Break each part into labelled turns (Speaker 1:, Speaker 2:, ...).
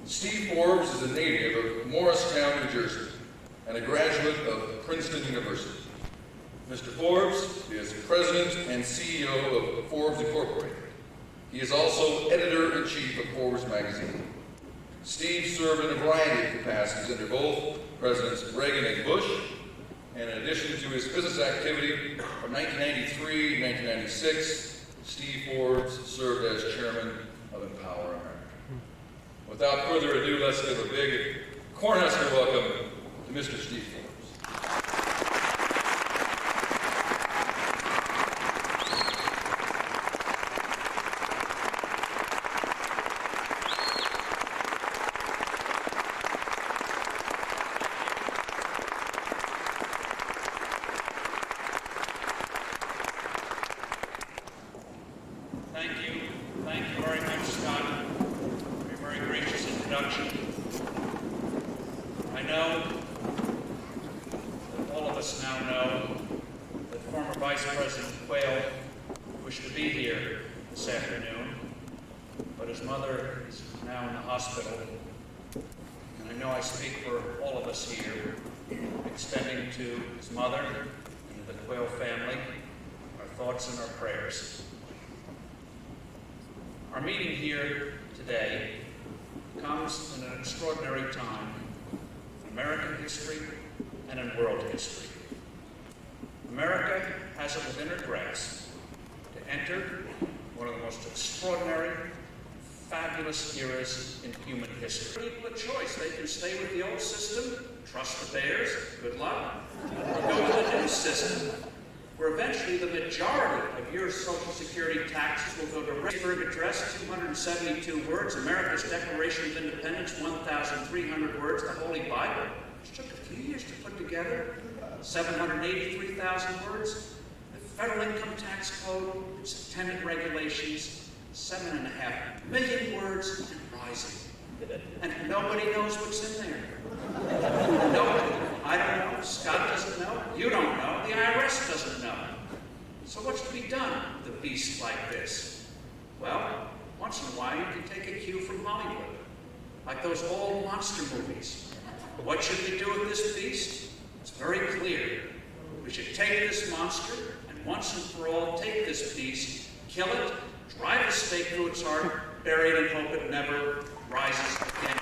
Speaker 1: Steve Forbes is a native of Morristown, New Jersey, and a graduate of Princeton University. Mr. Forbes is President and CEO of Forbes Incorporated. He is also Editor-in-Chief of Forbes magazine. Steve served in a variety of capacities under both Presidents Reagan and Bush, and in addition to his business activity, from 1993 to 1996, Steve Forbes served as Chairman of Empower America. Without further ado, let's give a big Cornhusker welcome to Mr. Steve Forbes.
Speaker 2: Thank you very much, Scott, for your very gracious introduction. I know that all of us now know that former Vice President Quayle wished to be here this afternoon, but his mother is now in the hospital. And I know I speak for all of us here, extending to his mother and the Quayle family our thoughts and our prayers. Our meeting here today comes in an extraordinary time in American history and in world history. America has it within her grasp to enter one of the most extraordinary, fabulous eras in human history. People a choice. They can stay with the old system, trust the bears, good luck, or go with the new system, where eventually the majority of your Social Security taxes will go to Gettysburg Address, 272 words, America's Declaration of Independence, 1,300 words, the Holy Bible, which took a few years to put together, 783,000 words, the Federal Income Tax Code, its attendant regulations, 7.5 million words and rising. And nobody knows what's in there. Nobody. I don't know. Scott doesn't know. You don't know. The IRS doesn't know. So what's to be done with a beast like this? Well, once in a while you can take a cue from Hollywood, like those old monster movies. What should we do with this beast? It's very clear. We should take this monster and once and for all take this beast, kill it, drive a stake through its heart, bury it and hope it never rises again.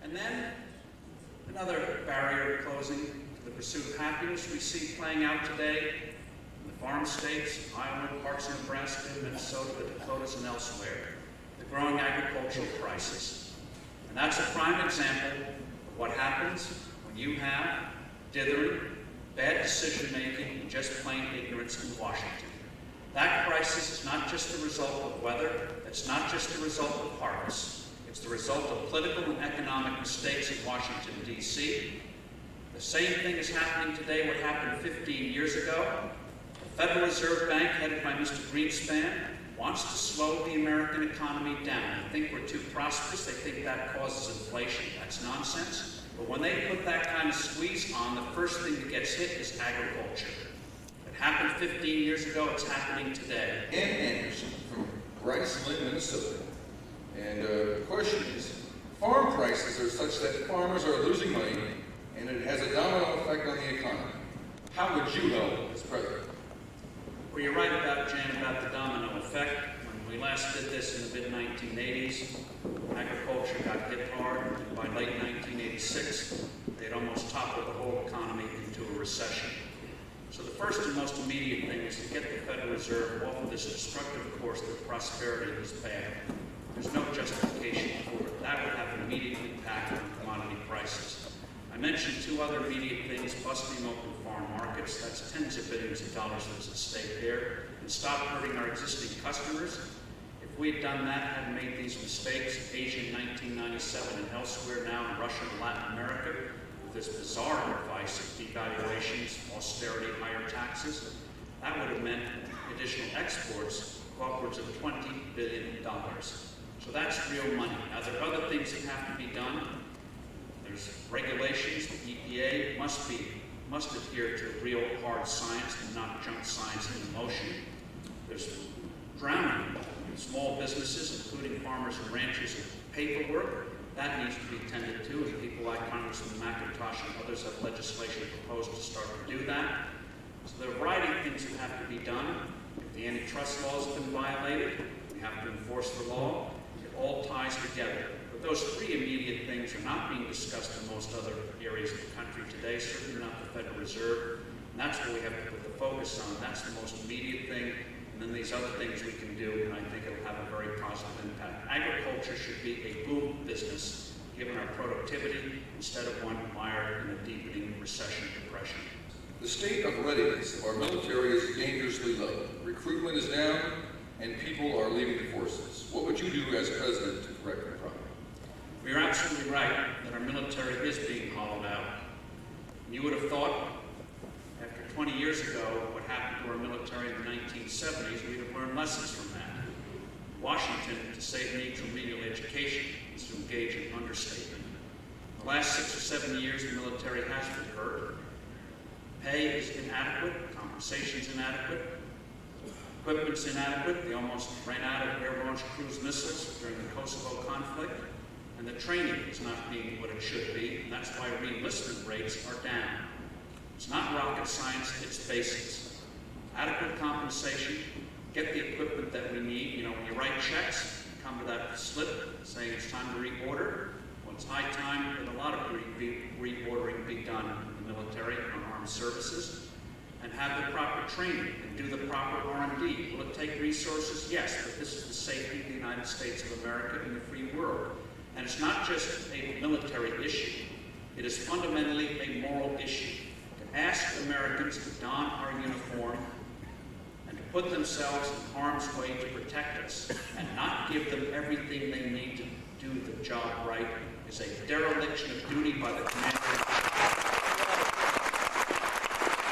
Speaker 2: And then another barrier closing to the pursuit of happiness we see playing out today in the farm states, Iowa, parts of Nebraska, Minnesota, the Dakotas, and elsewhere, the growing agricultural crisis. And that's a prime example of what happens when you have dithering, bad decision-making, and just plain ignorance in Washington. That crisis is not just the result of weather, it's not just the result of harvests. It's the result of political and economic mistakes in Washington, D.C. The same thing is happening today, what happened 15 years ago. The Federal Reserve Bank, headed by Mr. Greenspan, wants to slow the American economy down. They think we're too prosperous, they think that causes inflation. That's nonsense. But when they put that kind of squeeze on, the first thing that gets hit is agriculture. It happened 15 years ago, it's happening today.
Speaker 1: Ann Anderson from Rice Lynn, Minnesota. And the question is, farm prices are such that farmers are losing money and it has a domino effect on the economy. How would you help as president?
Speaker 2: Well, you're right about, Jan, about the domino effect. When we last did this in the mid-1980s, agriculture got hit hard, and by late 1986, they'd almost toppled the whole economy into a recession. So the first and most immediate thing is to get the Federal Reserve off of this destructive course that prosperity is bad. There's no justification for it. That would have an immediate impact on commodity prices. I mentioned two other immediate things: busting open farm markets, that's tens of billions of dollars that's at stake there, and stop hurting our existing customers. If we had done that, hadn't made these mistakes, Asia in 1997 and elsewhere now in Russia and Latin America, with this bizarre device of devaluations, austerity, higher taxes, that would have meant additional exports of upwards of $20 billion. So that's real money. Now, there are other things that have to be done. There's regulations. The EPA must be must adhere to real hard science and not junk science and emotion. There's drowning in small businesses, including farmers and ranchers, in paperwork. That needs to be tended to, and people like Congressman McIntosh and others have legislation proposed to start to do that. So there are a variety of things that have to be done. If the antitrust laws have been violated, we have to enforce the law. It all ties together. But those three immediate things are not being discussed in most other areas of the country today, certainly not the Federal Reserve. And that's where we have to put the focus on. That's the most immediate thing. And then these other things we can do, and I think it'll have a very positive impact. Agriculture should be a boom business, given our productivity, instead of one mired in a deepening recession depression.
Speaker 1: The state of readiness of our military is dangerously low. Recruitment is down, and people are leaving the forces. What would you do as president to correct the problem?
Speaker 2: You're absolutely right that our military is being hollowed out. You would have thought, after 20 years ago, what happened to our military in the 1970s, we'd have learned lessons from that. Washington, to say it needs remedial education, is to engage in understatement. The last 6 or 7 years, the military has been hurt. Pay is inadequate, compensation is inadequate, equipment's inadequate. They almost ran out of air-launched cruise missiles during the Kosovo conflict, and the training is not being what it should be, and that's why re-enlistment rates are down. It's not rocket science, it's basics. Adequate compensation, get the equipment that we need. You know, when you write checks, come to that slip saying it's time to reorder. Well, it's high time that a lot of reordering be done in the military on armed services, and have the proper training and do the proper R&D. Will it take resources? Yes, but this is the safety of the United States of America and the free world. And it's not just a military issue. It is fundamentally a moral issue. To ask Americans to don our uniform and to put themselves in harm's way to protect us and not give them everything they need to do the job right is a dereliction of duty by the